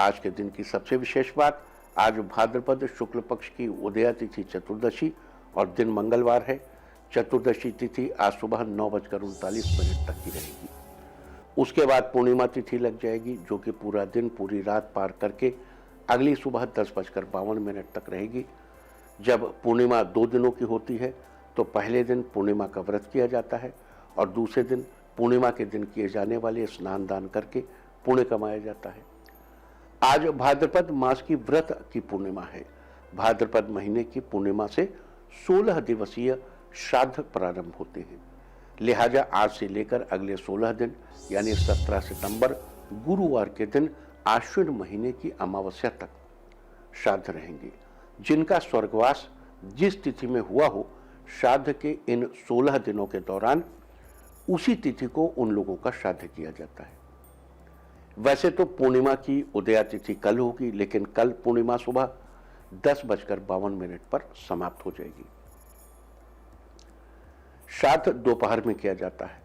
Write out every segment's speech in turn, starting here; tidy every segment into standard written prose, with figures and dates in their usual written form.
आज के दिन की सबसे विशेष बात, आज भाद्रपद शुक्ल पक्ष की उदया तिथि चतुर्दशी और दिन मंगलवार है। चतुर्दशी तिथि आज सुबह 9:39 तक की रहेगी। उसके बाद पूर्णिमा तिथि लग जाएगी, जो कि पूरा दिन पूरी रात पार करके अगली सुबह 10:52 तक रहेगी। जब पूर्णिमा 2 दिनों की होती है तो पहले दिन पूर्णिमा का व्रत किया जाता है और दूसरे दिन पूर्णिमा के दिन किए जाने वाले स्नान दान करके पुण्य कमाया जाता है। आज भाद्रपद मास की व्रत की पूर्णिमा है। भाद्रपद महीने की पूर्णिमा से 16 दिवसीय श्राद्ध प्रारंभ होते हैं। लिहाजा आज से लेकर अगले 16 दिन यानी 17 सितंबर गुरुवार के दिन आश्विन महीने की अमावस्या तक श्राद्ध रहेंगे। जिनका स्वर्गवास जिस तिथि में हुआ हो, श्राद्ध के इन 16 दिनों के दौरान उसी तिथि को उन लोगों का श्राद्ध किया जाता है। वैसे तो पूर्णिमा की उदया तिथि कल होगी, लेकिन कल पूर्णिमा सुबह 10:52 पर समाप्त हो जाएगी। श्राद्ध दोपहर में किया जाता है।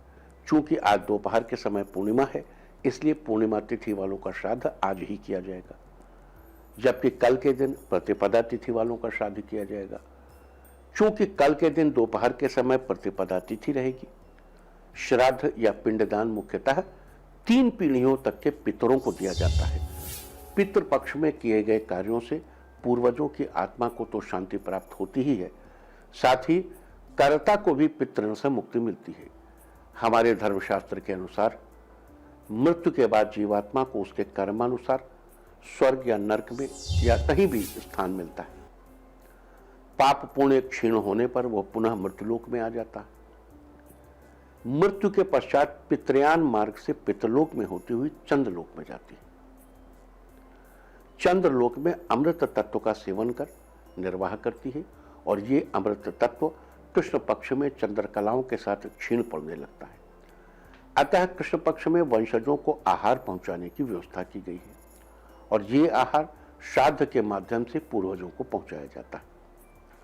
चूंकि आज दोपहर के समय पूर्णिमा है, इसलिए पूर्णिमा तिथि वालों का श्राद्ध आज ही किया जाएगा, जबकि कल के दिन प्रतिपदा तिथि वालों का श्राद्ध किया जाएगा। चूंकि कल के दिन दोपहर के समय प्रतिपदा तिथि रहेगी। श्राद्ध या पिंडदान मुख्यतः 3 पीढ़ियों तक के पितरों को दिया जाता है। पितृ पक्ष में किए गए कार्यों से पूर्वजों की आत्मा को तो शांति प्राप्त होती ही है, साथ ही कर्ता को भी पितृ से मुक्ति मिलती है। हमारे धर्मशास्त्र के अनुसार मृत्यु के बाद जीवात्मा को उसके कर्मानुसार स्वर्ग या नरक में या कहीं भी स्थान मिलता है। पाप पुण्य क्षीण होने पर वह पुनः मृत्युलोक में आ जाता है। मृत्यु के पश्चात पितृयान मार्ग से पितृलोक में होती हुई चंद्रलोक में जाती है। चंद्रलोक में अमृत तत्व का सेवन कर निर्वाह करती है और ये अमृत तत्व कृष्ण पक्ष में चंद्रकलाओं के साथ क्षीण पड़ने लगता है। अतः कृष्ण पक्ष में वंशजों को आहार पहुंचाने की व्यवस्था की गई है और ये आहार श्राद्ध के माध्यम से पूर्वजों को पहुंचाया जाता है।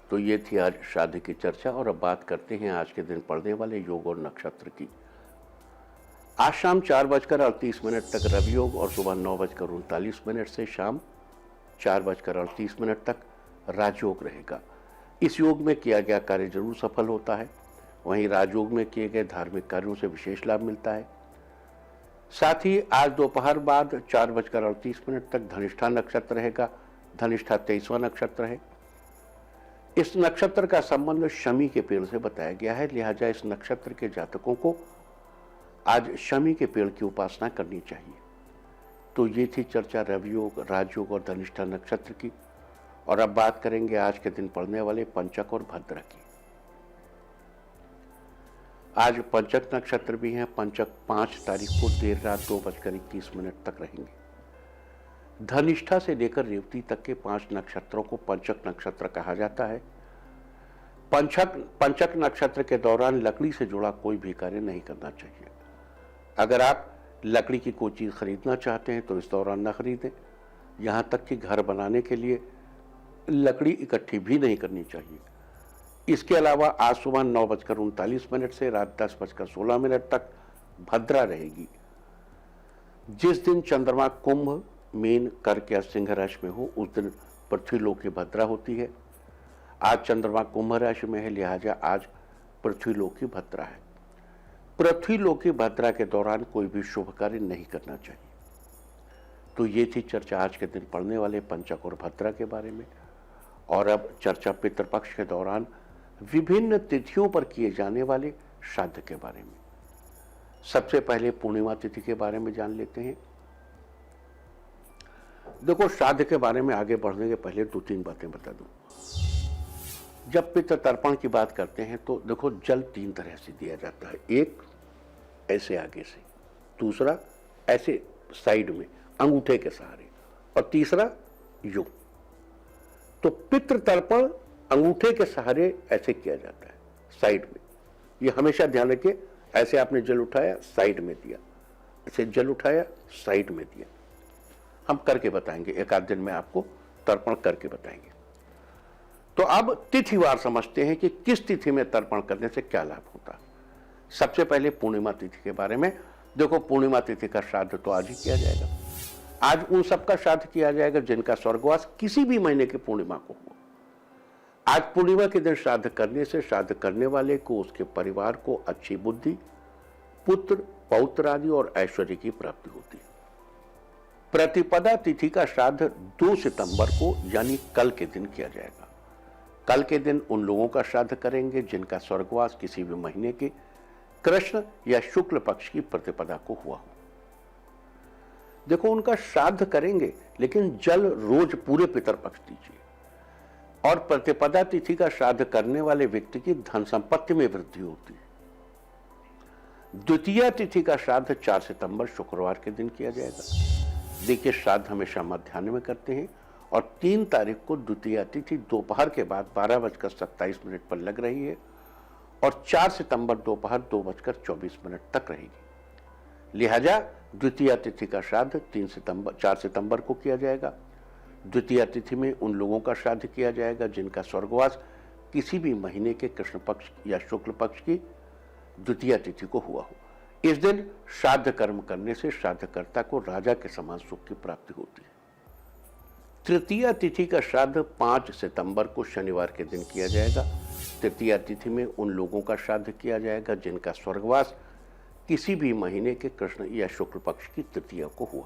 तो ये थी आज श्राद्ध की चर्चा और अब बात करते हैं आज के दिन पड़ने वाले योग और नक्षत्र की। आज शाम 4:38 तक रवि योग और सुबह 9:39 से शाम 4:38 तक राजयोग रहेगा। इस योग में किया गया कार्य जरूर सफल होता है, वहीं राजयोग में किए गए धार्मिक कार्यों से विशेष लाभ मिलता है। साथ ही आज दोपहर बाद 4:38 तक धनिष्ठा नक्षत्र रहेगा। धनिष्ठा 23वां नक्षत्र है। इस नक्षत्र का संबंध शमी के पेड़ से बताया गया है, लिहाजा इस नक्षत्र के जातकों को आज शमी के पेड़ की उपासना करनी चाहिए। तो ये थी चर्चा रवि योग, राजयोग और धनिष्ठा नक्षत्र की। और अब बात करेंगे आज के दिन पड़ने वाले पंचक और भद्र की। आज पंचक नक्षत्र भी हैं। पंचक 5 तारीख को देर रात 2:21 तक रहेंगे। धनिष्ठा से लेकर रेवती तक के 5 नक्षत्रों को पंचक नक्षत्र कहा जाता है। पंचक नक्षत्र के दौरान लकड़ी से जुड़ा कोई भी कार्य नहीं करना चाहिए। अगर आप लकड़ी की कोई चीज खरीदना चाहते हैं तो इस दौरान न खरीदें। यहां तक कि घर बनाने के लिए लकड़ी इकट्ठी भी नहीं करनी चाहिए। इसके अलावा आज सुबह 9:39 से रात 10:16 तक भद्रा रहेगी। जिस दिन चंद्रमा कुंभ, मीन, कर्क या सिंह राशि में हो, उस दिन पृथ्वीलोक की भद्रा होती है। आज चंद्रमा कुंभ राशि में है, लिहाजा आज पृथ्वीलोक की भद्रा है। पृथ्वीलोक की भद्रा के दौरान कोई भी शुभ कार्य नहीं करना चाहिए। तो ये थी चर्चा आज के दिन पड़ने वाले पंचक और भद्रा के बारे में। और अब चर्चा पितृपक्ष के दौरान विभिन्न तिथियों पर किए जाने वाले श्राद्ध के बारे में। सबसे पहले पूर्णिमा तिथि के बारे में जान लेते हैं। देखो, श्राद्ध के बारे में आगे बढ़ने के पहले 2-3 बातें बता दूं। जब पितृ तर्पण की बात करते हैं तो देखो, जल 3 तरह से दिया जाता है। एक ऐसे आगे से, दूसरा ऐसे साइड में अंगूठे के सहारे, और तीसरा यूं। तो पितृ तर्पण अंगूठे के सहारे ऐसे किया जाता है, साइड में। ये हमेशा ध्यान रखिए, ऐसे आपने जल उठाया, साइड में दिया, ऐसे जल उठाया, साइड में दिया। हम करके बताएंगे, एक आध दिन में आपको तर्पण करके बताएंगे। तो अब तिथिवार समझते हैं कि किस तिथि में तर्पण करने से क्या लाभ होता है। सबसे पहले पूर्णिमा तिथि के बारे में देखो। पूर्णिमा तिथि का श्राद्ध तो आज ही किया जाएगा। आज उन सबका श्राद्ध किया जाएगा जिनका स्वर्गवास किसी भी महीने की पूर्णिमा को हुआ। आज पूर्णिमा के दिन श्राद्ध करने से श्राद्ध करने वाले को, उसके परिवार को अच्छी बुद्धि, पुत्र, पौत्र आदि और ऐश्वर्य की प्राप्ति होती है। प्रतिपदा तिथि का श्राद्ध 2 सितंबर को यानी कल के दिन किया जाएगा। कल के दिन उन लोगों का श्राद्ध करेंगे जिनका स्वर्गवास किसी भी महीने के कृष्ण या शुक्ल पक्ष की प्रतिपदा को हुआ हो। देखो, उनका श्राद्ध करेंगे लेकिन जल रोज पूरे पितरपक्ष दीजिए। और प्रतिपदा तिथि का श्राद्ध करने वाले व्यक्ति की धन संपत्ति में वृद्धि होती है। द्वितीया तिथि का श्राद्ध 4 सितंबर शुक्रवार के दिन किया जाएगा। देखिए, श्राद्ध हमेशा मध्याह्न में करते हैं और 3 तारीख को द्वितीया तिथि दोपहर के बाद 12:27 पर लग रही है और 4 सितंबर दोपहर 2:24 तक रहेगी। लिहाजा द्वितीया तिथि का श्राद्ध 4 सितंबर को किया जाएगा। द्वितीया तिथि में उन लोगों का श्राद्ध किया जाएगा जिनका स्वर्गवास किसी भी महीने के कृष्ण पक्ष या शुक्ल पक्ष की द्वितीया तिथि को हुआ हो। इस दिन श्राद्ध कर्म करने से श्राद्धकर्ता को राजा के समान सुख की प्राप्ति होती है। तृतीया तिथि का श्राद्ध 5 सितंबर को शनिवार के दिन किया जाएगा। तृतीया तिथि में उन लोगों का श्राद्ध किया जाएगा जिनका स्वर्गवास किसी भी महीने के कृष्ण या शुक्ल पक्ष की तृतीया को हुआ।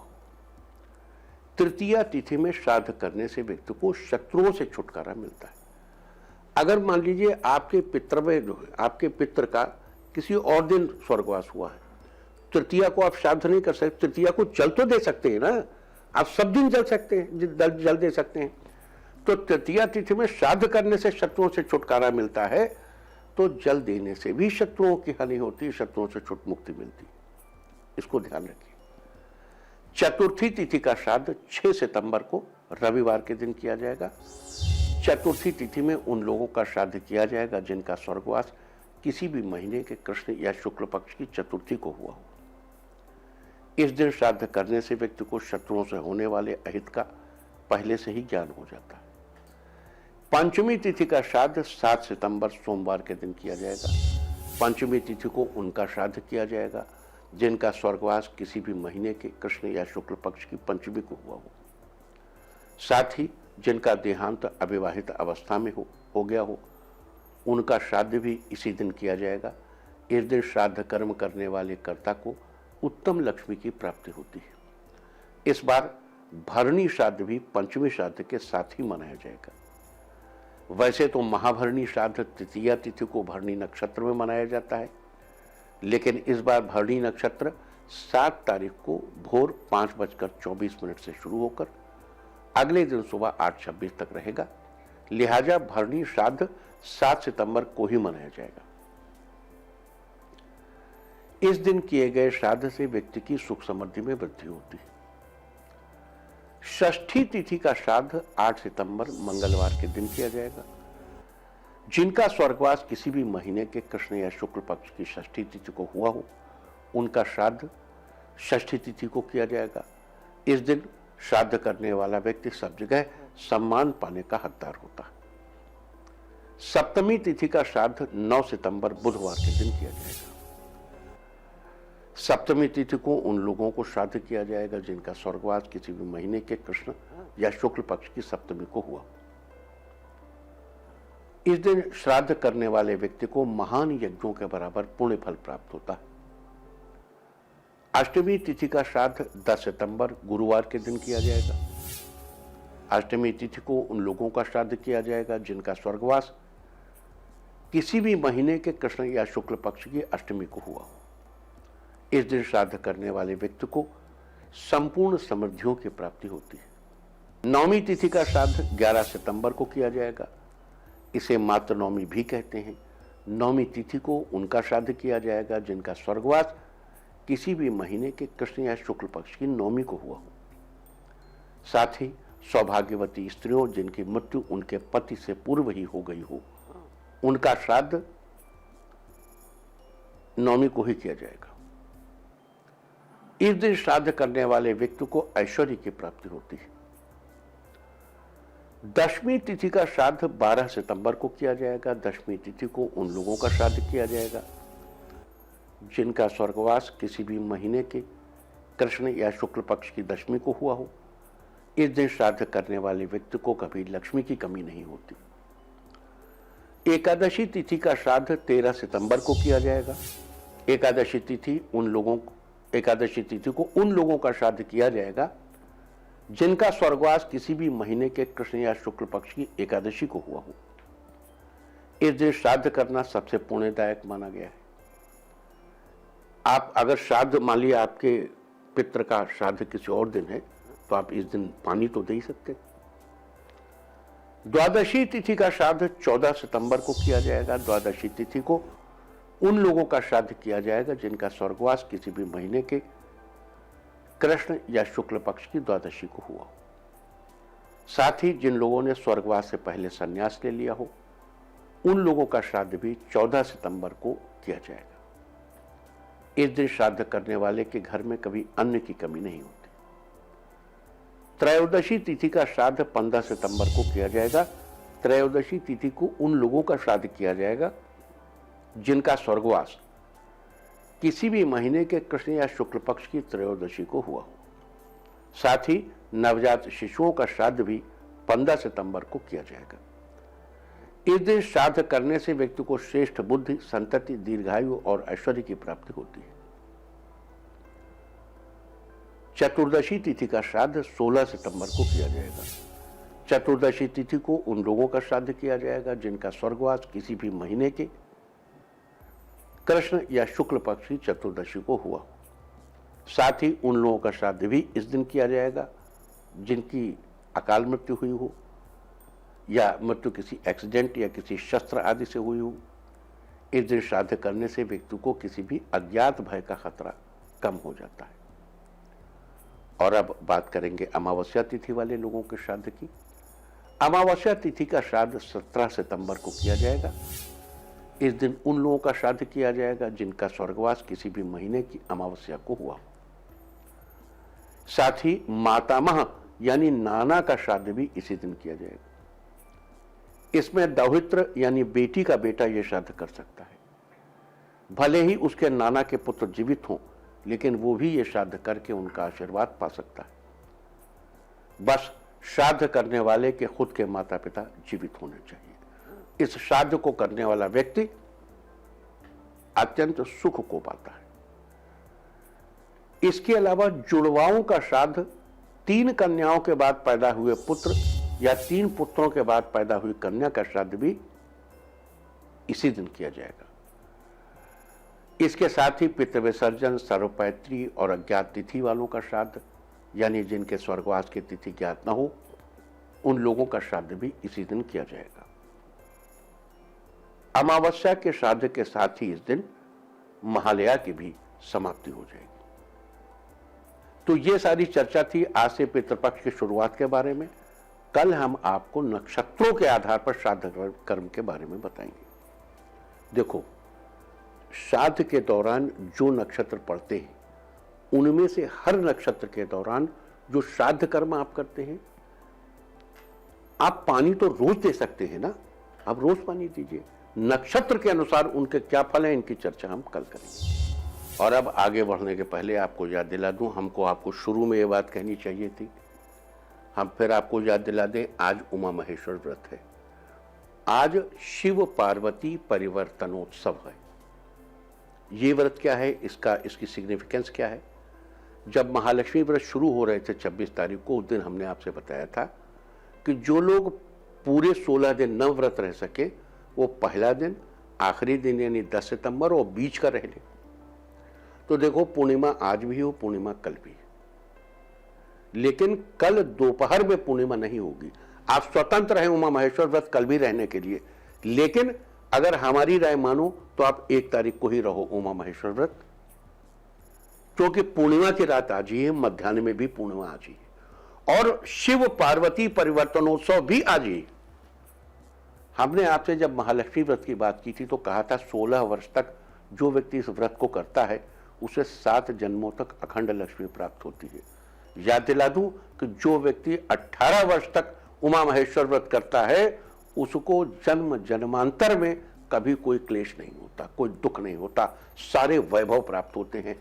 तृतीया तिथि में श्राद्ध करने से व्यक्ति को शत्रुओं से छुटकारा मिलता है। अगर मान लीजिए आपके पितृ का किसी और दिन स्वर्गवास हुआ है, तृतीया को आप श्राद्ध नहीं कर सकते। तृतीया को जल तो दे सकते हैं ना, आप सब दिन जल सकते हैं, जल दे सकते हैं। तो तृतीया तिथि में श्राद्ध करने से शत्रुओं से छुटकारा मिलता है, तो जल देने से भी शत्रुओं की हानि होती है, शत्रुओं से छूट मुक्ति मिलती है। इसको ध्यान रखिए। चतुर्थी तिथि का श्राद्ध 6 सितंबर को रविवार के दिन किया जाएगा। चतुर्थी तिथि में उन लोगों का श्राद्ध किया जाएगा जिनका स्वर्गवास किसी भी महीने के कृष्ण या शुक्ल पक्ष की चतुर्थी को हुआ हो। इस दिन श्राद्ध करने से व्यक्ति को शत्रुओं से होने वाले अहित का पहले से ही ज्ञान हो जाता है। पंचमी तिथि का श्राद्ध 7 सितंबर सोमवार के दिन किया जाएगा। पंचमी तिथि को उनका श्राद्ध किया जाएगा जिनका स्वर्गवास किसी भी महीने के कृष्ण या शुक्ल पक्ष की पंचमी को हुआ हो। साथ ही जिनका देहांत अविवाहित अवस्था में हो गया हो, उनका श्राद्ध भी इसी दिन किया जाएगा। इस दिन श्राद्ध कर्म करने वाले कर्ता को उत्तम लक्ष्मी की प्राप्ति होती है। इस बार भरणी श्राद्ध भी पंचमी श्राद्ध के साथ ही मनाया जाएगा। वैसे तो महाभरणी श्राद्ध तृतीया तिथि को भरणी नक्षत्र में मनाया जाता है, लेकिन इस बार भरणी नक्षत्र 7 तारीख को भोर 5:24 से शुरू होकर अगले दिन सुबह 8:26 तक रहेगा। लिहाजा भरणी श्राद्ध 7 सितंबर को ही मनाया जाएगा। इस दिन किए गए श्राद्ध से व्यक्ति की सुख समृद्धि में वृद्धि होती है। षष्ठी तिथि का श्राद्ध 8 सितंबर मंगलवार के दिन किया जाएगा। जिनका स्वर्गवास किसी भी महीने के कृष्ण या शुक्ल पक्ष की षष्ठी तिथि को हुआ हो, उनका श्राद्ध षष्ठी तिथि को किया जाएगा। इस दिन श्राद्ध करने वाला व्यक्ति सब जगह सम्मान पाने का हकदार होता है। सप्तमी तिथि का श्राद्ध 9 सितंबर बुधवार के दिन किया जाएगा। सप्तमी तिथि को उन लोगों को श्राद्ध किया जाएगा जिनका स्वर्गवास किसी भी महीने के कृष्ण या शुक्ल पक्ष की सप्तमी को हुआ। इस दिन श्राद्ध करने वाले व्यक्ति को महान यज्ञों के बराबर पुण्य फल प्राप्त होता है। अष्टमी तिथि का श्राद्ध 10 सितंबर गुरुवार के दिन किया जाएगा। अष्टमी तिथि को उन लोगों का श्राद्ध किया जाएगा जिनका स्वर्गवास किसी भी महीने के कृष्ण या शुक्ल पक्ष की अष्टमी को हुआ हो। इस दिन श्राद्ध करने वाले व्यक्ति को संपूर्ण समृद्धियों की प्राप्ति होती है। नौमी तिथि का श्राद्ध 11 सितंबर को किया जाएगा। इसे मातृ नौमी भी कहते हैं। नौमी तिथि को उनका श्राद्ध किया जाएगा जिनका स्वर्गवास किसी भी महीने के कृष्ण या शुक्ल पक्ष की नौमी को हुआ हो। साथ ही सौभाग्यवती स्त्रियों जिनकी मृत्यु उनके पति से पूर्व ही हो गई हो, उनका श्राद्ध नौमी को ही किया जाएगा। इस दिन श्राद्ध करने वाले व्यक्ति को ऐश्वर्य की प्राप्ति होती है। दशमी तिथि का श्राद्ध 12 सितंबर को किया जाएगा। दशमी तिथि को उन लोगों का श्राद्ध किया जाएगा जिनका स्वर्गवास किसी भी महीने के कृष्ण या शुक्ल पक्ष की दशमी को हुआ हो। इस दिन श्राद्ध करने वाले व्यक्ति को कभी लक्ष्मी की कमी नहीं होती। एकादशी तिथि का श्राद्ध 13 सितंबर को किया जाएगा। एकादशी तिथि को उन लोगों का श्राद्ध किया जाएगा जिनका स्वर्गवास किसी भी महीने के कृष्ण या शुक्ल पक्ष की एकादशी को हुआ हो। इस दिन श्राद्ध करना सबसे पुण्यदायक माना गया है। आप अगर श्राद्ध, मान लिया आपके पितृ का श्राद्ध किसी और दिन है, तो आप इस दिन पानी तो दे ही सकते। द्वादशी तिथि का श्राद्ध 14 सितंबर को किया जाएगा। द्वादशी तिथि को उन लोगों का श्राद्ध किया जाएगा जिनका स्वर्गवास किसी भी महीने के कृष्ण या शुक्ल पक्ष की द्वादशी को हुआ हो। साथ ही जिन लोगों ने स्वर्गवास से पहले संन्यास ले लिया हो, उन लोगों का श्राद्ध भी 14 सितंबर को किया जाएगा। इस दिन श्राद्ध करने वाले के घर में कभी अन्न की कमी नहीं होती। त्रयोदशी तिथि का श्राद्ध 15 सितंबर को किया जाएगा। त्रयोदशी तिथि को उन लोगों का श्राद्ध किया जाएगा जिनका स्वर्गवास किसी भी महीने के कृष्ण या शुक्ल पक्ष की त्रयोदशी को हुआ हो। साथ ही नवजात शिशुओं का श्राद्ध भी 15 सितंबर को किया जाएगा। इस दिन श्राद्ध करने से व्यक्ति को श्रेष्ठ बुद्धि, संतति, दीर्घायु और ऐश्वर्य की प्राप्ति होती है। चतुर्दशी तिथि का श्राद्ध 16 सितंबर को किया जाएगा। चतुर्दशी तिथि को उन लोगों का श्राद्ध किया जाएगा जिनका स्वर्गवास किसी भी महीने के कृष्ण या शुक्ल पक्ष की चतुर्दशी को हुआ हो। साथ ही उन लोगों का श्राद्ध भी इस दिन किया जाएगा जिनकी अकाल मृत्यु हुई हो या मृत्यु किसी एक्सीडेंट या किसी शस्त्र आदि से हुई हो। इस दिन श्राद्ध करने से व्यक्ति को किसी भी अज्ञात भय का खतरा कम हो जाता है। और अब बात करेंगे अमावस्या तिथि वाले लोगों के श्राद्ध की। अमावस्या तिथि का श्राद्ध 17 सितंबर को किया जाएगा। इस दिन उन लोगों का श्राद्ध किया जाएगा जिनका स्वर्गवास किसी भी महीने की अमावस्या को हुआ हो। साथ ही मातामह यानी नाना का श्राद्ध भी इसी दिन किया जाएगा। इसमें दौहित्र यानी बेटी का बेटा यह श्राद्ध कर सकता है। भले ही उसके नाना के पुत्र जीवित हों, लेकिन वो भी ये श्राद्ध करके उनका आशीर्वाद पा सकता है। बस श्राद्ध करने वाले के खुद के माता पिता जीवित होने चाहिए। इस श्राद्ध को करने वाला व्यक्ति अत्यंत सुख को पाता है। इसके अलावा जुड़वाओं का श्राद्ध 3 कन्याओं के बाद पैदा हुए पुत्र या 3 पुत्रों के बाद पैदा हुई कन्या का श्राद्ध भी इसी दिन किया जाएगा। इसके साथ ही पितृ विसर्जन, सर्वपैत्री और अज्ञात तिथि वालों का श्राद्ध, यानी जिनके स्वर्गवास की तिथि ज्ञात न हो, उन लोगों का श्राद्ध भी इसी दिन किया जाएगा। अमावस्या के श्राद्ध के साथ ही इस दिन महालया की भी समाप्ति हो जाएगी। तो ये सारी चर्चा थी आज से पितृपक्ष की शुरुआत के बारे में। कल हम आपको नक्षत्रों के आधार पर श्राद्ध कर्म के बारे में बताएंगे। देखो, श्राद्ध के दौरान जो नक्षत्र पड़ते हैं, उनमें से हर नक्षत्र के दौरान जो श्राद्ध कर्म आप करते हैं, आप पानी तो रोज दे सकते हैं ना, आप रोज पानी दीजिए। नक्षत्र के अनुसार उनके क्या फल है, इनकी चर्चा हम कल करेंगे। और अब आगे बढ़ने के पहले आपको याद दिला दूं, हमको आपको शुरू में ये बात कहनी चाहिए थी, हम फिर आपको याद दिला दें, आज उमा महेश्वर व्रत है। आज शिव पार्वती परिवर्तनोत्सव है। ये व्रत क्या है, इसकी सिग्निफिकेंस क्या है? जब महालक्ष्मी व्रत शुरू हो रहे थे 26 तारीख को, उस दिन हमने आपसे बताया था कि जो लोग पूरे 16 दिन नव व्रत रह सके, वो पहला दिन, आखिरी दिन यानी 10 सितंबर और बीच का रह ले। तो देखो, पूर्णिमा आज भी हो, पूर्णिमा कल भी है, लेकिन कल दोपहर में पूर्णिमा नहीं होगी। आप स्वतंत्र हैं उमा महेश्वर व्रत कल भी रहने के लिए, लेकिन अगर हमारी राय मानो तो आप 1 तारीख को ही रहो उमा महेश्वर व्रत, क्योंकि पूर्णिमा की रात आज ही है, मध्याह्न में भी पूर्णिमा आज ही है, और शिव पार्वती परिवर्तनोत्सव भी आज ही है। हमने आपसे जब महालक्ष्मी व्रत की बात की थी तो कहा था 16 वर्ष तक जो व्यक्ति इस व्रत को करता है उसे 7 जन्मों तक अखंड लक्ष्मी प्राप्त होती है। याद दिला दूं कि जो व्यक्ति 18 वर्ष तक उमा महेश्वर व्रत करता है उसको जन्म जन्मांतर में कभी कोई क्लेश नहीं होता, कोई दुख नहीं होता, सारे वैभव प्राप्त होते हैं।